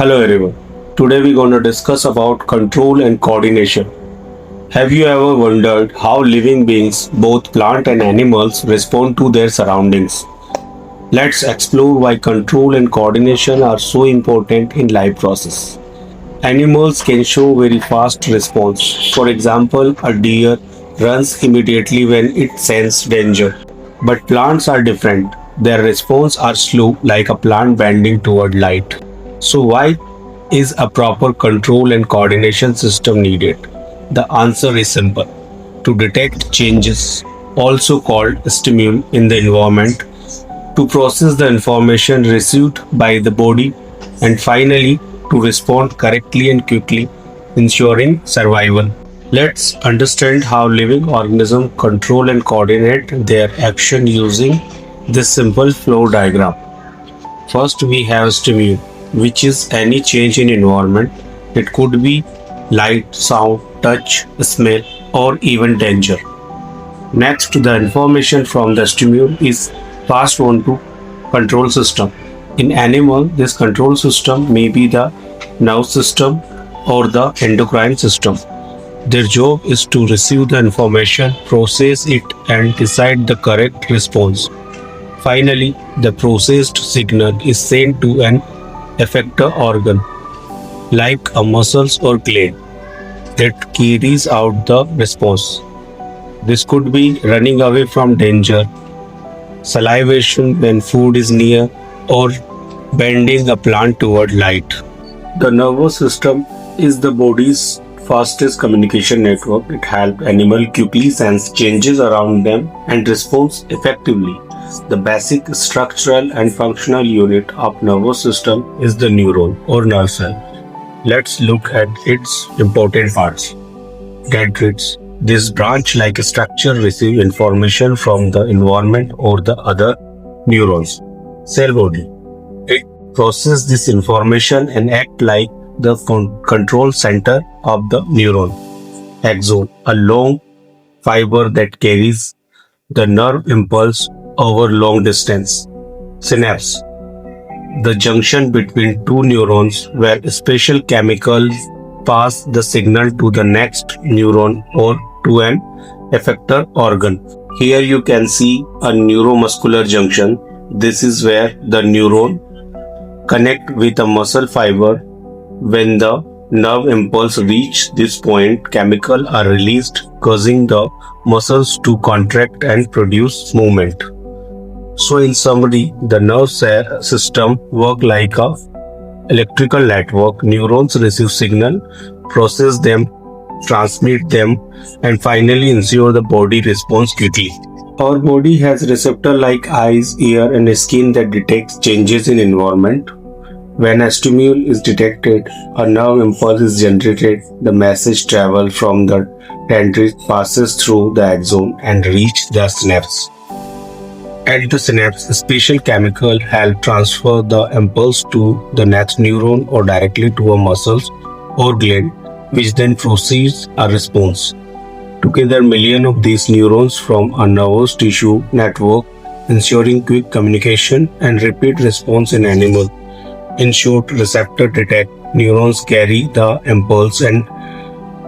Hello everyone. Today we're going to discuss about control and coordination. Have you ever wondered how living beings, both plant and animals, respond to their surroundings? Let's explore why control and coordination are so important in life process. Animals can show very fast response. For example, a deer runs immediately when it senses danger. But plants are different. Their response are slow like a plant bending toward light. So why is a proper control and coordination system needed? The answer is simple. To detect changes, also called stimuli in the environment, to process the information received by the body, and finally to respond correctly and quickly, ensuring survival. Let's understand how living organisms control and coordinate their action using this simple flow diagram. First, we have stimuli, which is any change in environment. It could be light, sound, touch, smell, or even danger. Next, the information from the stimuli is passed on to control system. In animal, this control system may be the nerve system or the endocrine system. Their job is to receive the information, process it, and decide the correct response. Finally, the processed signal is sent to an effector organ, like a muscles or gland, that carries out the response. This could be running away from danger, salivation when food is near, or bending a plant toward light. The nervous system is the body's fastest communication network. It helps animals quickly sense changes around them and responds effectively. The basic structural and functional unit of nervous system is the neuron or nerve cell. Let's look at its important parts. Dendrites. This branch-like structure receives information from the environment or the other neurons. Cell body. It processes this information and act like the control center of the neuron. Axon, a long fiber that carries the nerve impulse over long distance. Synapse, the junction between two neurons where special chemicals pass the signal to the next neuron or to an effector organ. Here you can see a neuromuscular junction. This is where the neuron connect with a muscle fiber. When the nerve impulse reach this point, chemicals are released, causing the muscles to contract and produce movement. So in summary, the nerve system work like a electrical network. Neurons receive signal, process them, transmit them, and finally ensure the body responds quickly. Our body has receptor like eyes, ear, and skin that detects changes in environment. When a stimuli is detected, a nerve impulse is generated. The message travels from the dendrite, passes through the axon, and reach the synapse. At the synapse, a special chemical help transfer the impulse to the next neuron or directly to a muscle or gland, which then proceeds a response. Together, millions of these neurons form a nervous tissue network, ensuring quick communication and repeat response in animals. In short, receptor detect, neurons carry the impulse, and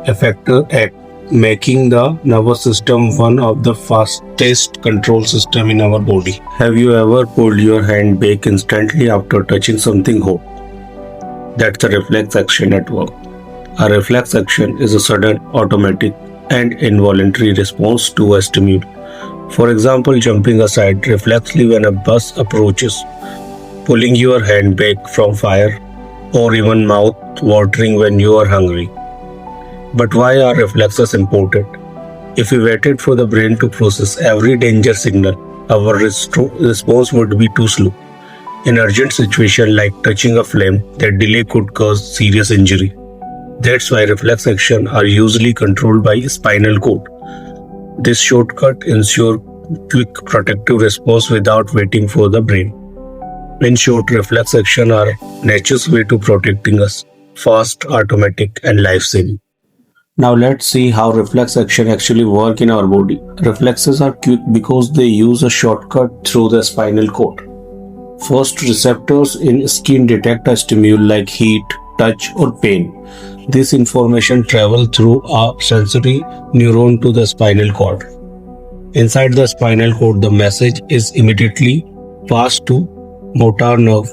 effector act, making the nervous system one of the fastest control system in our body. Have you ever pulled your hand back instantly after touching something hot? That's a reflex action at work. A reflex action is a sudden, automatic, and involuntary response to a stimuli. For example, jumping aside reflexively when a bus approaches, pulling your hand back from fire, or even mouth watering when you are hungry. But why are reflexes important? If we waited for the brain to process every danger signal, our response would be too slow. In urgent situation like touching a flame, that delay could cause serious injury. That's why reflex actions are usually controlled by spinal cord. This shortcut ensures quick protective response without waiting for the brain. In short, reflex actions are nature's way to protecting us, fast, automatic, and life-saving. Now let's see how reflex action actually work in our body. Reflexes are quick because they use a shortcut through the spinal cord. First, receptors in skin detect a stimuli like heat, touch, or pain. This information travels through a sensory neuron to the spinal cord. Inside the spinal cord, the message is immediately passed to motor nerve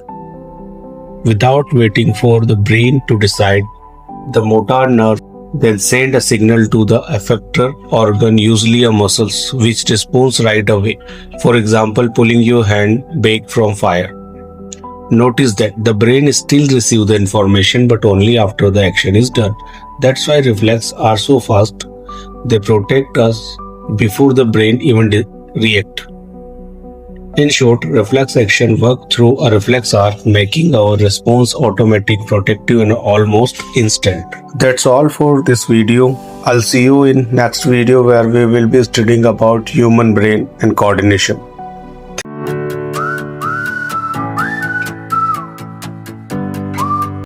without waiting for the brain to decide. The motor nerve then send a signal to the effector organ, usually a muscles, which responds right away. For example, pulling your hand back from fire. Notice that the brain still receives the information but only after the action is done. That's why reflexes are so fast. They protect us before the brain even react. In short, reflex action work through a reflex arc, making our response automatic, protective, and almost instant. That's all for this video. I'll see you in next video where we will be studying about human brain and coordination.